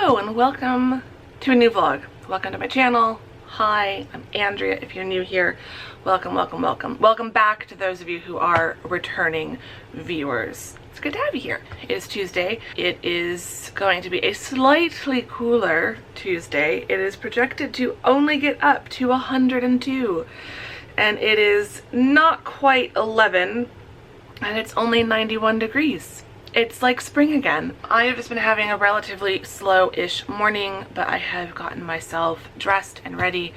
Hello and welcome to a new vlog. Welcome to my channel. Hi, I'm Andrea. If you're new here, welcome, welcome, welcome. Welcome back to those of you who are returning viewers. It's good to have you here. It is Tuesday. It is going to be a slightly cooler Tuesday. It is projected to only get up to 102, and it is not quite 11, and it's only 91 degrees. It's like spring again. I have just been having a relatively slow-ish morning, but I have gotten myself dressed and ready.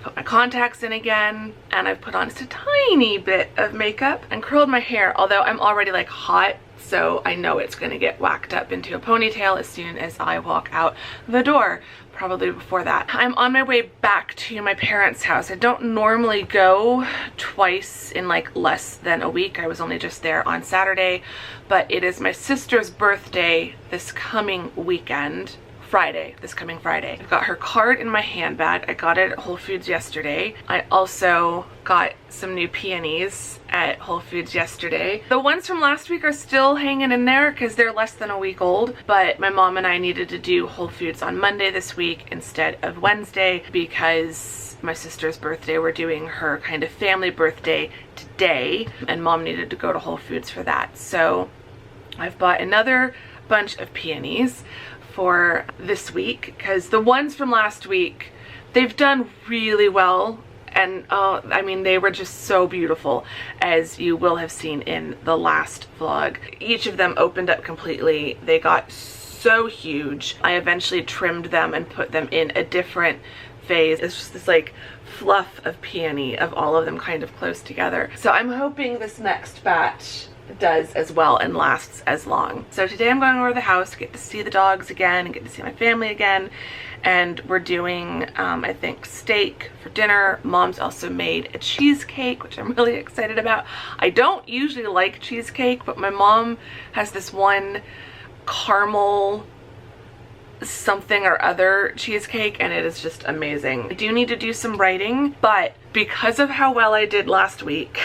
Put my contacts in again, and I've put on just a tiny bit of makeup and curled my hair, although I'm already like hot, so I know it's gonna get whacked up into a ponytail as soon as I walk out the door. Probably before that. I'm on my way back to my parents' house. I don't normally go twice in like less than a week. I was only just there on Saturday, but it is my sister's birthday this coming weekend. This coming Friday. I've got her card in my handbag. I got it at Whole Foods yesterday. I also got some new peonies at Whole Foods yesterday. The ones from last week are still hanging in there because they're less than a week old, but my mom and I needed to do Whole Foods on Monday this week instead of Wednesday because my sister's birthday. We're doing her kind of family birthday today, and mom needed to go to Whole Foods for that. So I've bought another bunch of peonies for this week because the ones from last week, they've done really well, and I mean, they were just so beautiful, as you will have seen in the last vlog. Each of them opened up completely. They got so huge. I eventually trimmed them and put them in a different vase. It's just this like fluff of peony of all of them kind of close together. So I'm hoping this next batch does as well and lasts as long. So today I'm going over to the house to get to see the dogs again and get to see my family again, and we're doing I think steak for dinner. Mom's also made a cheesecake, which I'm really excited about. I don't usually like cheesecake, but my mom has this one caramel something or other cheesecake, and it is just amazing. I do need to do some writing, but because of how well I did last week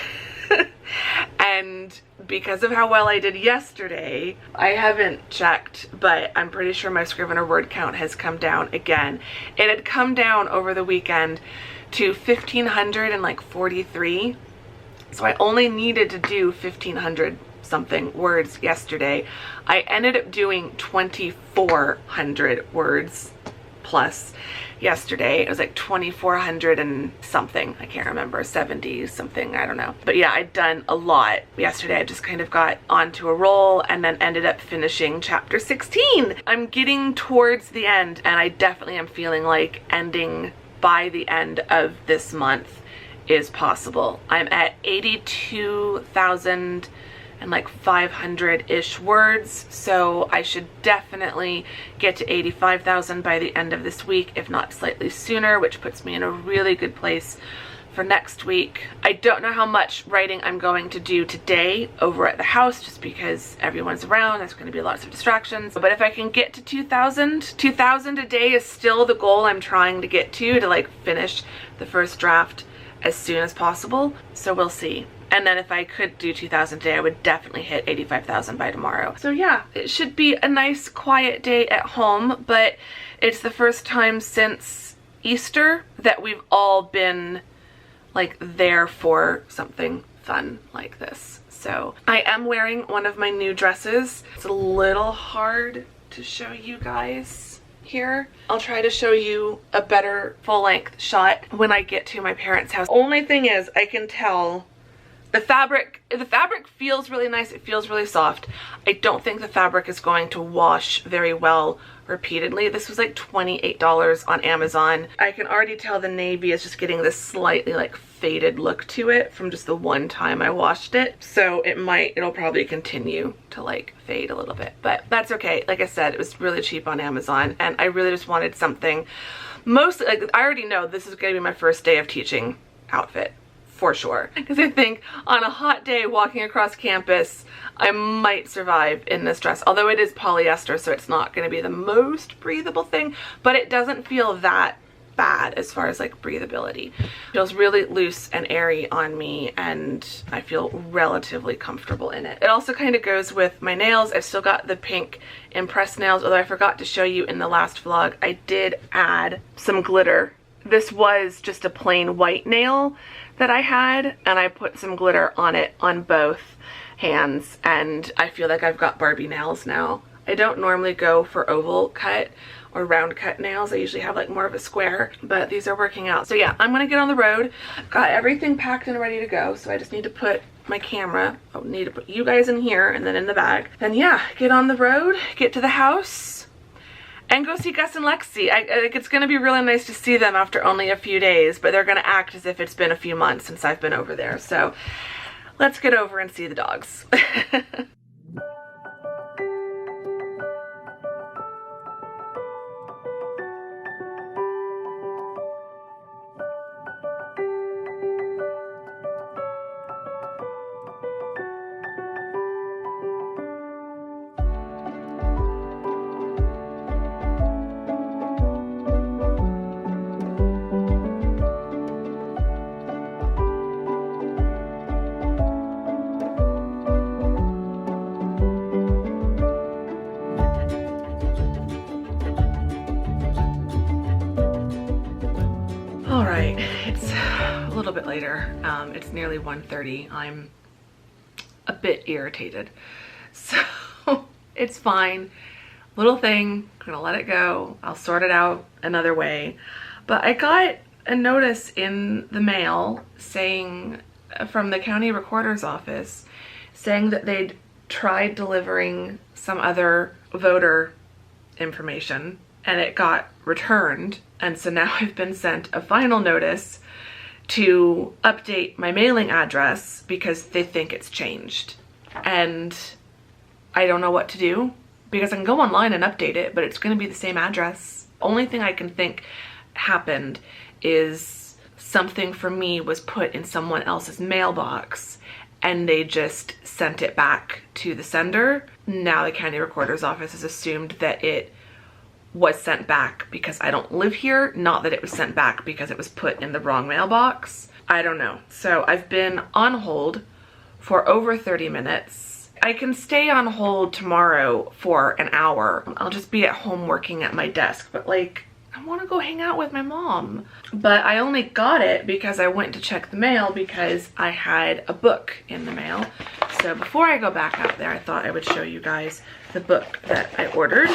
and because of how well I did yesterday, I haven't checked, but I'm pretty sure my Scrivener word count has come down again. It had come down over the weekend to 1,543, so I only needed to do 1,500 something words yesterday. I ended up doing 2,400 words plus yesterday. It was like 2,400 and something. I can't remember, 70 something, I don't know. But yeah, I'd done a lot yesterday. I just kind of got onto a roll and then ended up finishing chapter 16. I'm getting towards the end, and I definitely am feeling like ending by the end of this month is possible. I'm at 82,000 and like 500-ish words, so I should definitely get to 85,000 by the end of this week, if not slightly sooner, which puts me in a really good place for next week. I don't know how much writing I'm going to do today over at the house, just because everyone's around. There's going to be lots of distractions, but if I can get to 2,000 a day is still the goal I'm trying to get to like finish the first draft as soon as possible, so we'll see. And then if I could do 2,000 a day, I would definitely hit 85,000 by tomorrow. So yeah, it should be a nice quiet day at home, but it's the first time since Easter that we've all been like there for something fun like this. So I am wearing one of my new dresses. It's a little hard to show you guys here. I'll try to show you a better full-length shot when I get to my parents' house. Only thing is, I can tell the fabric feels really nice. It feels really soft. I don't think the fabric is going to wash very well repeatedly. This was like $28 on Amazon. I can already tell the navy is just getting this slightly like faded look to it from just the one time I washed it. So it'll probably continue to like fade a little bit, but that's okay. Like I said, it was really cheap on Amazon, and I really just wanted something mostly, like, I already know this is gonna be my first day of teaching outfit. For sure, because I think on a hot day walking across campus, I might survive in this dress, although it is polyester, so it's not going to be the most breathable thing, but it doesn't feel that bad as far as like breathability. It feels really loose and airy on me, and I feel relatively comfortable in it. It also kind of goes with my nails. I've still got the pink impressed nails, although I forgot to show you in the last vlog, I did add some glitter. This was just a plain white nail that I had, and I put some glitter on it on both hands, and I feel like I've got Barbie nails now. I don't normally go for oval cut or round cut nails. I usually have like more of a square, but these are working out. So yeah, I'm gonna get on the road. Got everything packed and ready to go, so I just need to put my camera, I'll need to put you guys in here and then in the bag. Then yeah, get on the road, get to the house, and go see Gus and Lexi. I think it's gonna be really nice to see them after only a few days, but they're gonna act as if it's been a few months since I've been over there. So let's get over and see the dogs. It's a little bit later. It's nearly 1:30. I'm a bit irritated, so it's fine. Little thing, I'm gonna let it go. I'll sort it out another way. But I got a notice in the mail saying, from the county recorder's office, saying that they'd tried delivering some other voter information and it got returned. And so now I've been sent a final notice to update my mailing address because they think it's changed. And I don't know what to do because I can go online and update it, but it's going to be the same address. Only thing I can think happened is something for me was put in someone else's mailbox and they just sent it back to the sender. Now the county recorder's office has assumed that it was sent back because I don't live here, not that it was sent back because it was put in the wrong mailbox. I don't know. So I've been on hold for over 30 minutes. I can stay on hold tomorrow for an hour. I'll just be at home working at my desk, but like, I want to go hang out with my mom. But I only got it because I went to check the mail because I had a book in the mail. So before I go back out there, I thought I would show you guys the book that I ordered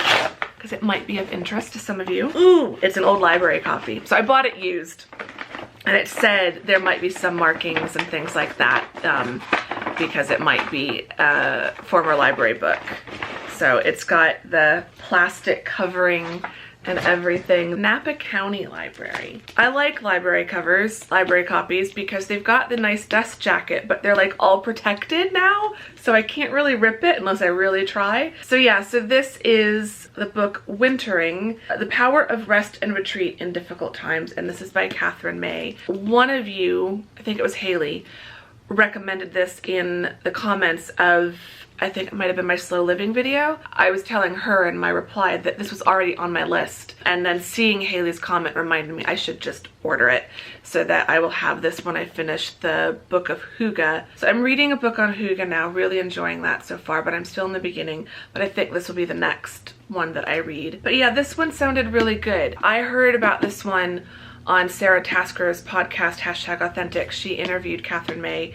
because it might be of interest to some of you. Ooh, it's an old library copy. So I bought it used and it said there might be some markings and things like that because it might be a former library book. So it's got the plastic covering and everything. Napa County Library. I like library covers, library copies, because they've got the nice dust jacket, but they're like all protected now, so I can't really rip it unless I really try. So yeah, so this is the book Wintering, The Power of Rest and Retreat in Difficult Times, and this is by Catherine May. One of you, I think it was Haley, recommended this in the comments of, I think it might have been my slow living video. I was telling her in my reply that this was already on my list, and then seeing Haley's comment reminded me I should just order it so that I will have this when I finish the book of Hygge. So I'm reading a book on Hygge now, really enjoying that so far, but I'm still in the beginning, but I think this will be the next one that I read. But yeah, this one sounded really good. I heard about this one on Sarah Tasker's podcast, #Authentic. She interviewed Catherine May,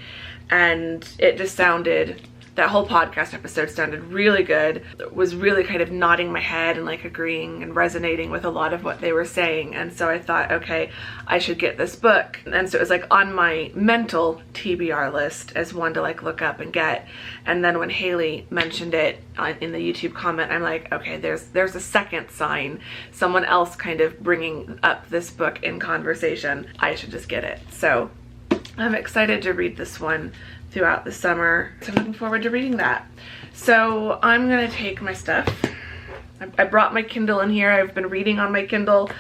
and it just sounded, that whole podcast episode sounded really good. It was really kind of nodding my head and like agreeing and resonating with a lot of what they were saying. And so I thought, okay, I should get this book. And so it was like on my mental TBR list as one to like look up and get. And then when Haley mentioned it in the YouTube comment, I'm like, okay, there's a second sign. Someone else kind of bringing up this book in conversation. I should just get it. So I'm excited to read this one throughout the summer. So I'm looking forward to reading that. So I'm gonna take my stuff. I brought my Kindle in here. I've been reading on my Kindle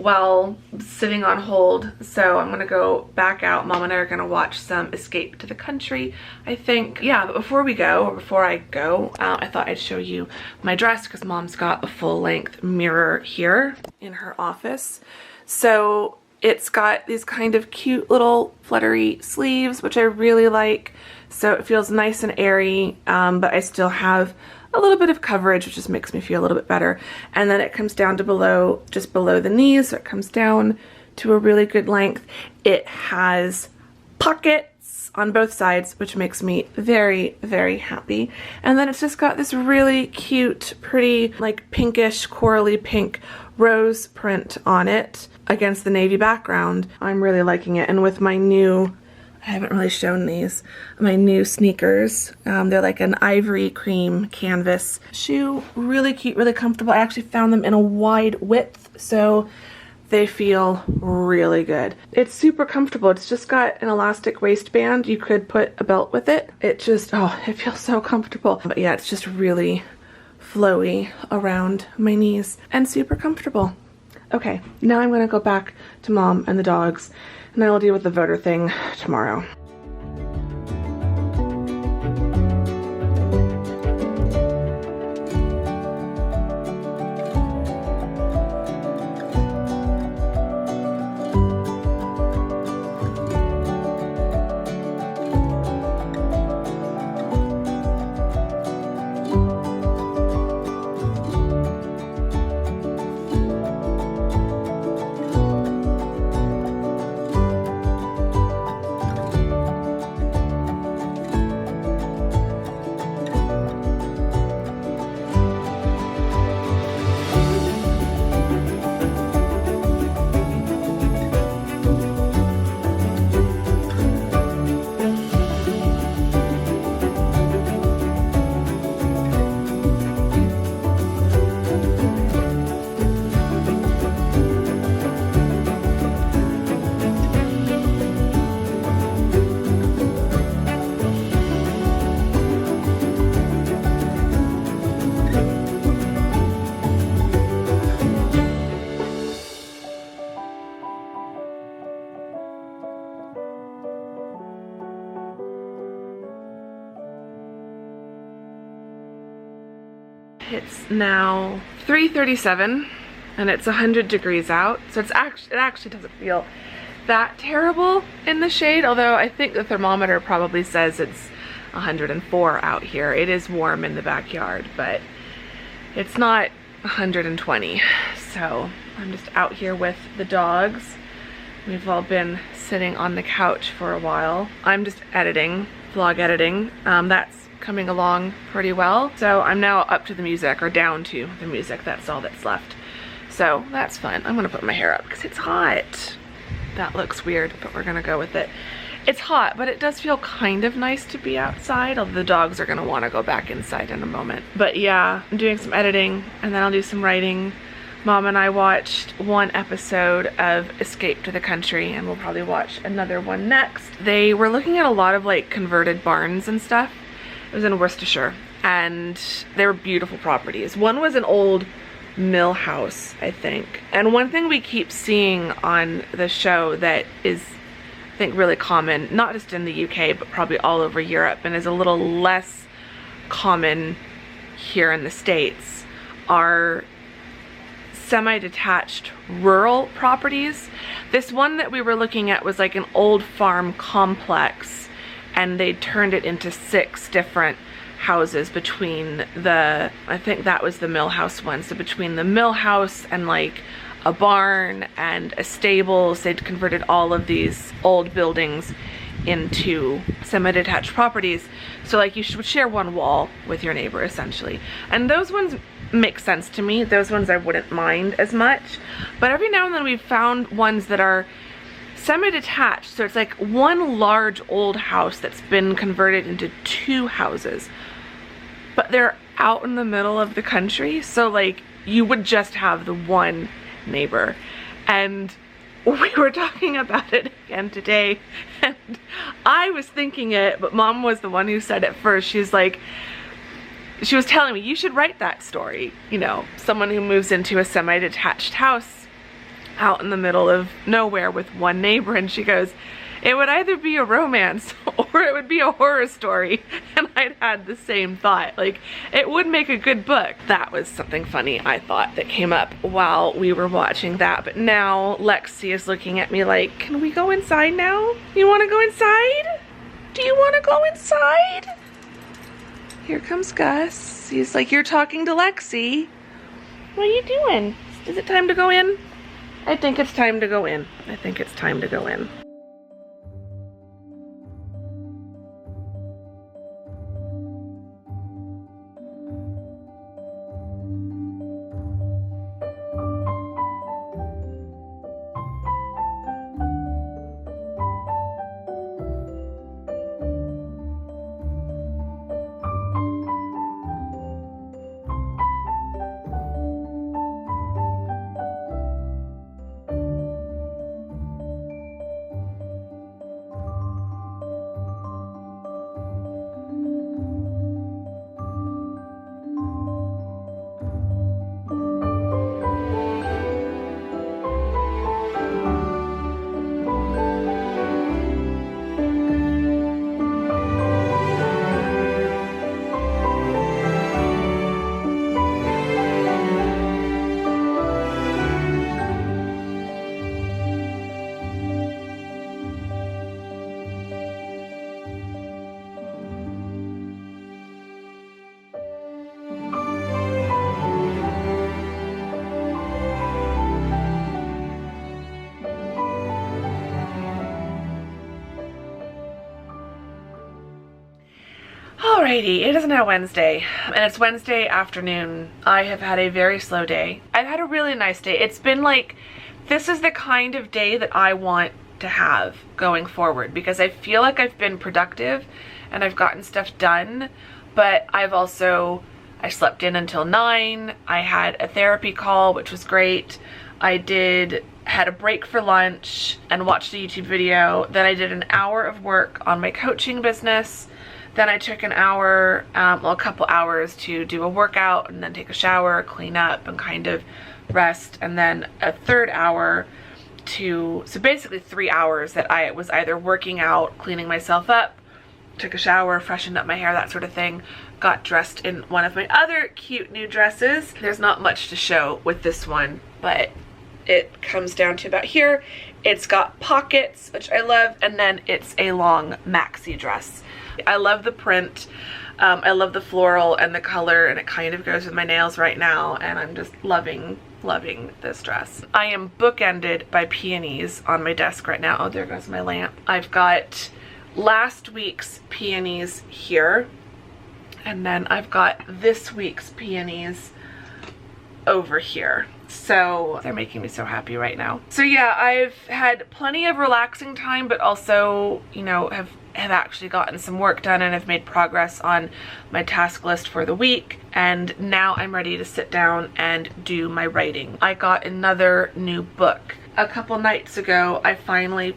while sitting on hold, so I'm gonna go back out. Mom and I are gonna watch some Escape to the Country, I think. Yeah, but before I go, I thought I'd show you my dress because Mom's got a full-length mirror here in her office. So it's got these kind of cute little fluttery sleeves, which I really like. So it feels nice and airy, but I still have a little bit of coverage, which just makes me feel a little bit better. And then it comes down to just below the knees, so it comes down to a really good length. It has pockets on both sides, which makes me very, very happy. And then it's just got this really cute, pretty, like pinkish, corally pink rose print on it against the navy background. I'm really liking it. And with my new, I haven't really shown these, my new sneakers. They're like an ivory cream canvas shoe. Really cute, really comfortable. I actually found them in a wide width, so they feel really good. It's super comfortable. It's just got an elastic waistband. You could put a belt with it. It just, oh, it feels so comfortable. But yeah, it's just really flowy around my knees and super comfortable. Okay, now I'm gonna go back to Mom and the dogs, and I will deal with the voter thing tomorrow. It's now 3:37 and it's 100 degrees out, so it actually doesn't feel that terrible in the shade, although I think the thermometer probably says it's 104 out here. It is warm in the backyard, but it's not 120. So I'm just out here with the dogs. We've all been sitting on the couch for a while. I'm just editing, vlog editing. That's coming along pretty well. So I'm now up to the music, or down to the music. That's all that's left. So that's fun. I'm gonna put my hair up because it's hot. That looks weird, but we're gonna go with it. It's hot, but it does feel kind of nice to be outside, although the dogs are gonna wanna go back inside in a moment. But yeah, I'm doing some editing and then I'll do some writing. Mom and I watched one episode of Escape to the Country, and we'll probably watch another one next. They were looking at a lot of like converted barns and stuff. It was in Worcestershire, and they were beautiful properties. One was an old mill house, I think. And one thing we keep seeing on the show that is, I think, really common, not just in the UK, but probably all over Europe, and is a little less common here in the States, are semi-detached rural properties. This one that we were looking at was like an old farm complex, and they turned it into 6 different houses between the, I think that was the mill house one, so between the mill house and like a barn and a stables, they'd converted all of these old buildings into semi-detached properties. So like you should share one wall with your neighbor essentially. And those ones make sense to me. Those ones I wouldn't mind as much. But every now and then we've found ones that are semi-detached, so it's like one large old house that's been converted into 2 houses, but they're out in the middle of the country, so like you would just have the one neighbor. And we were talking about it again today, and I was thinking it, but Mom was the one who said it first. She's like, she was telling me, you should write that story, you know, someone who moves into a semi-detached house out in the middle of nowhere with one neighbor, and she goes, it would either be a romance or it would be a horror story. And I'd had the same thought, like, it would make a good book. That was something funny, I thought, that came up while we were watching that. But now Lexi is looking at me like, can we go inside now? You want to go inside? Do you want to go inside? Here comes Gus. He's like, you're talking to Lexi. What are you doing? Is it time to go in? I think it's time to go in. I think it's time to go in. Alrighty, it is now Wednesday, and it's Wednesday afternoon. I have had a very slow day. I've had a really nice day. It's been like, this is the kind of day that I want to have going forward, because I feel like I've been productive and I've gotten stuff done, but I slept in until 9. I had a therapy call, which was great. Had a break for lunch and watched a YouTube video. Then I did an hour of work on my coaching business. Then I took an hour, a couple hours to do a workout and then take a shower, clean up, and kind of rest. And then a third hour so basically 3 hours that I was either working out, cleaning myself up, took a shower, freshened up my hair, that sort of thing, got dressed in one of my other cute new dresses. There's not much to show with this one, but it comes down to about here. It's got pockets, which I love, and then it's a long maxi dress. I love the print. I love the floral and the color, and it kind of goes with my nails right now, and I'm just loving this dress. I am bookended by peonies on my desk right now. Oh, there goes my lamp. I've got last week's peonies here, and then I've got this week's peonies over here. So they're making me so happy right now. So yeah, I've had plenty of relaxing time, but also, you know, have actually gotten some work done and have made progress on my task list for the week. And now I'm ready to sit down and do my writing. I got another new book. A couple nights ago, I finally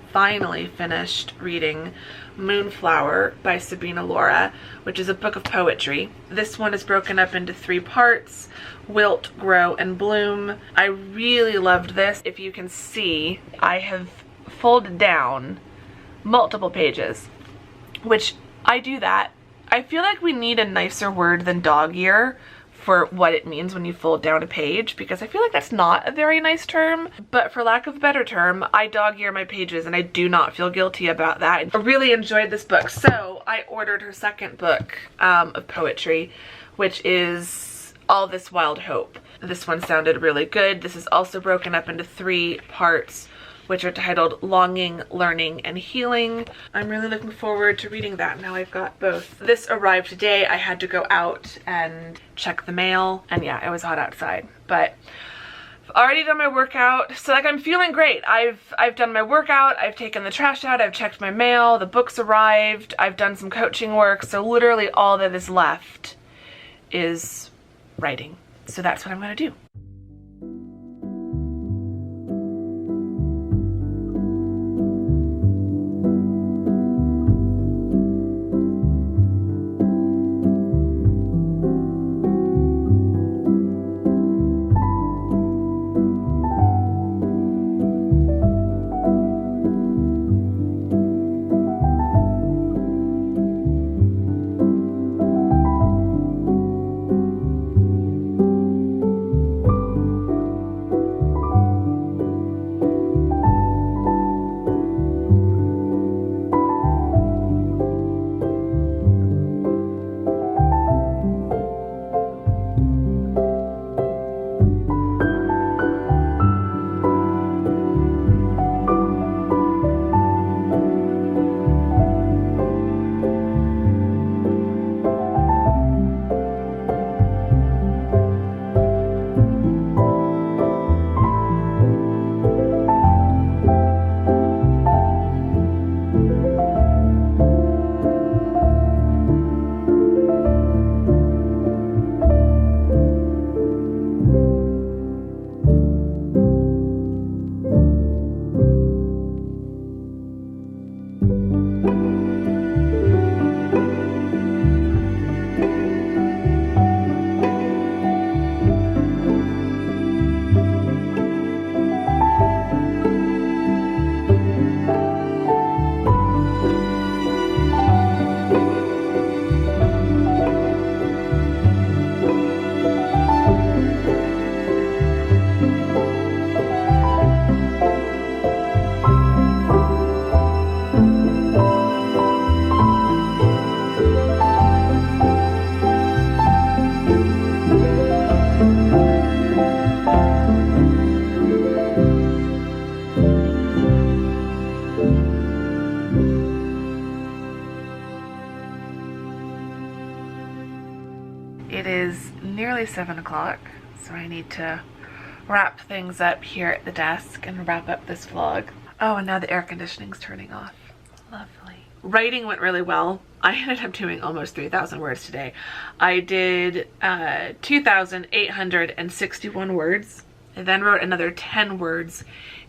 finished reading Moonflower by Sabina Laura, which is a book of poetry. This one is broken up into 3 parts: Wilt, Grow, and Bloom. I really loved this. If you can see, I have folded down multiple pages, which I do that. I feel like we need a nicer word than dog ear for what it means when you fold down a page, because I feel like that's not a very nice term, but for lack of a better term, I dog ear my pages, and I do not feel guilty about that. I really enjoyed this book, so I ordered her second book of poetry, which is All This Wild Hope. This one sounded really good. This is also broken up into 3 parts, which are titled Longing, Learning, and Healing. I'm really looking forward to reading that. Now I've got both. This arrived today. I had to go out and check the mail, and yeah, it was hot outside, but I've already done my workout, so like I'm feeling great. I've done my workout, I've taken the trash out, I've checked my mail, the books arrived, I've done some coaching work, so literally all that is left is writing. So that's what I'm gonna do. It is nearly 7 o'clock, so I need to wrap things up here at the desk and wrap up this vlog. Oh, and now the air conditioning's turning off. Lovely. Writing went really well. I ended up doing almost 3,000 words today. I did 2,861 words. I then wrote another 10 words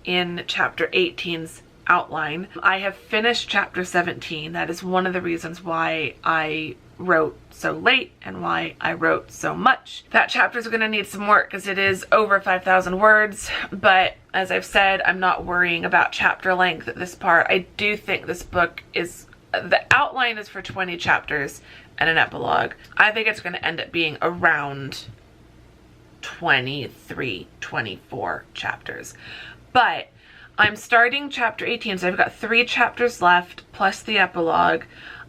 in chapter 18's outline. I have finished chapter 17. That is one of the reasons why I wrote so late and why I wrote so much. That chapter is going to need some work because it is over 5,000 words, but as I've said, I'm not worrying about chapter length at this part. I do think this book is, the outline is for 20 chapters and an epilogue. I think it's going to end up being around 23, 24 chapters. But I'm starting chapter 18, so I've got 3 chapters left plus the epilogue.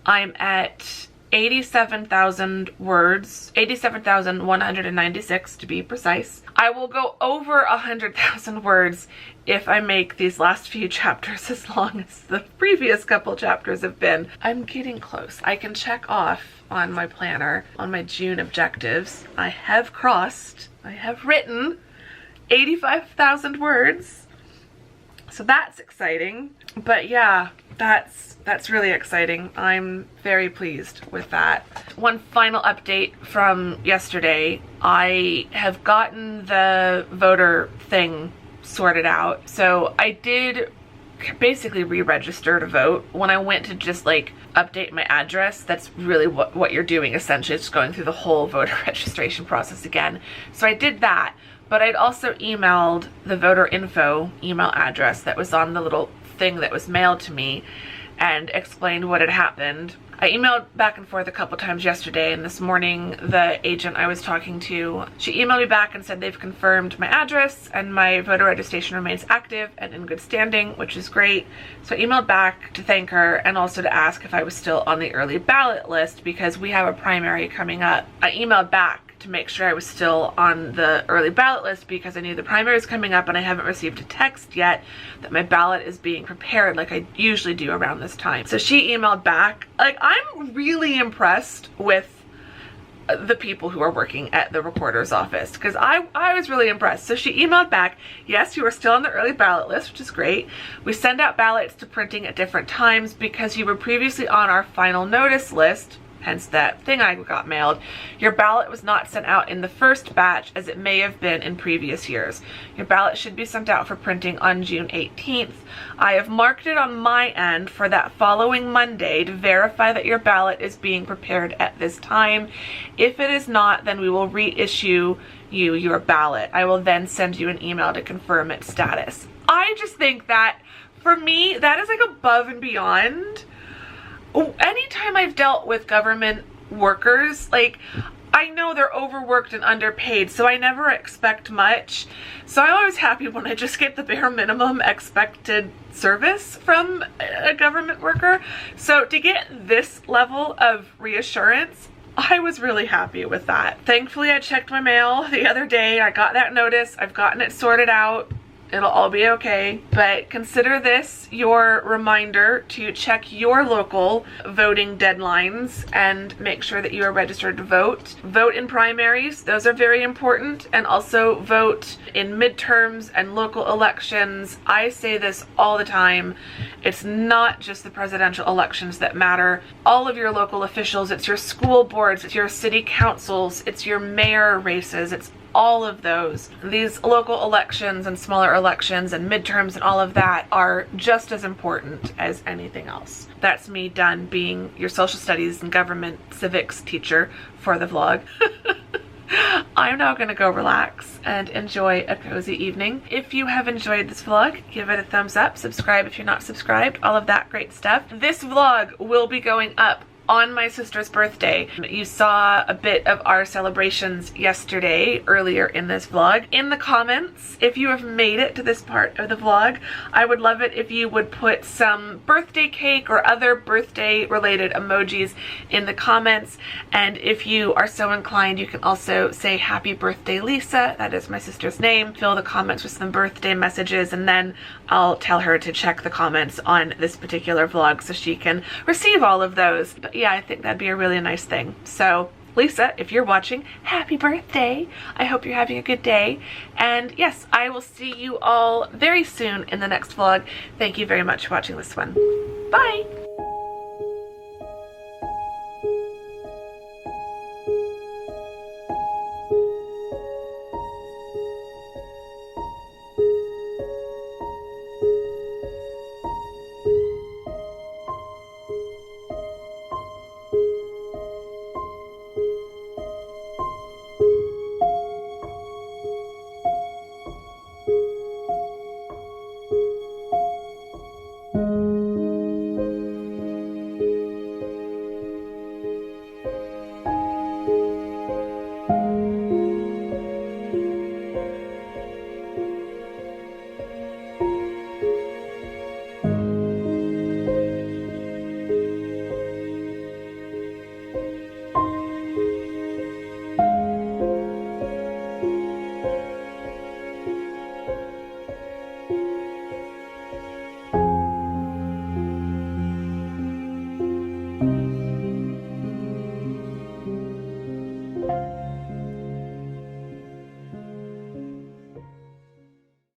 I'm at 87,000 words, 87,196 to be precise. I will go over 100,000 words if I make these last few chapters as long as the previous couple chapters have been. I'm getting close. I can check off on my planner, on my June objectives. I have written 85,000 words. So that's exciting. But yeah, that's really exciting. I'm very pleased with that. One final update from yesterday. I have gotten the voter thing sorted out. So I did basically re-register to vote. When I went to just like update my address, that's really what you're doing essentially. It's going through the whole voter registration process again. So I did that, but I'd also emailed the voter info email address that was on the little thing that was mailed to me and explained what had happened. I emailed back and forth a couple times yesterday, and this morning the agent I was talking to, she emailed me back and said they've confirmed my address and my voter registration remains active and in good standing, which is great. So I emailed back to thank her and also to ask if I was still on the early ballot list because we have a primary coming up. I emailed back to make sure I was still on the early ballot list because I knew the primary is coming up and I haven't received a text yet that my ballot is being prepared like I usually do around this time. So she emailed back. Like, I'm really impressed with the people who are working at the recorder's office because I was really impressed. So she emailed back, yes, you are still on the early ballot list, which is great. We send out ballots to printing at different times because you were previously on our final notice list, hence that thing I got mailed. Your ballot was not sent out in the first batch as it may have been in previous years. Your ballot should be sent out for printing on June 18th. I have marked it on my end for that following Monday to verify that your ballot is being prepared at this time. If it is not, then we will reissue you your ballot. I will then send you an email to confirm its status. I just think that, for me, that is like above and beyond. Anytime I've dealt with government workers, like, I know they're overworked and underpaid, so I never expect much. So I'm always happy when I just get the bare minimum expected service from a government worker. So to get this level of reassurance, I was really happy with that. Thankfully, I checked my mail the other day. I got that notice. I've gotten it sorted out. It'll all be okay, but consider this your reminder to check your local voting deadlines and make sure that you are registered to vote. Vote in primaries, those are very important, and also vote in midterms and local elections. I say this all the time. It's not just the presidential elections that matter. All of your local officials, it's your school boards, it's your city councils, it's your mayor races, it's all of those. These local elections and smaller elections and midterms and all of that are just as important as anything else. That's me done being your social studies and government civics teacher for the vlog. I'm now gonna go relax and enjoy a cozy evening. If you have enjoyed this vlog, give it a thumbs up, subscribe if you're not subscribed, all of that great stuff. This vlog will be going up on my sister's birthday. You saw a bit of our celebrations yesterday, earlier in this vlog. In the comments, if you have made it to this part of the vlog, I would love it if you would put some birthday cake or other birthday related emojis in the comments. And if you are so inclined, you can also say happy birthday Lisa, that is my sister's name. Fill the comments with some birthday messages, and then I'll tell her to check the comments on this particular vlog so she can receive all of those. But yeah, I think that'd be a really nice thing. So Lisa, if you're watching, happy birthday. I hope you're having a good day. And yes, I will see you all very soon in the next vlog. Thank you very much for watching this one. Bye.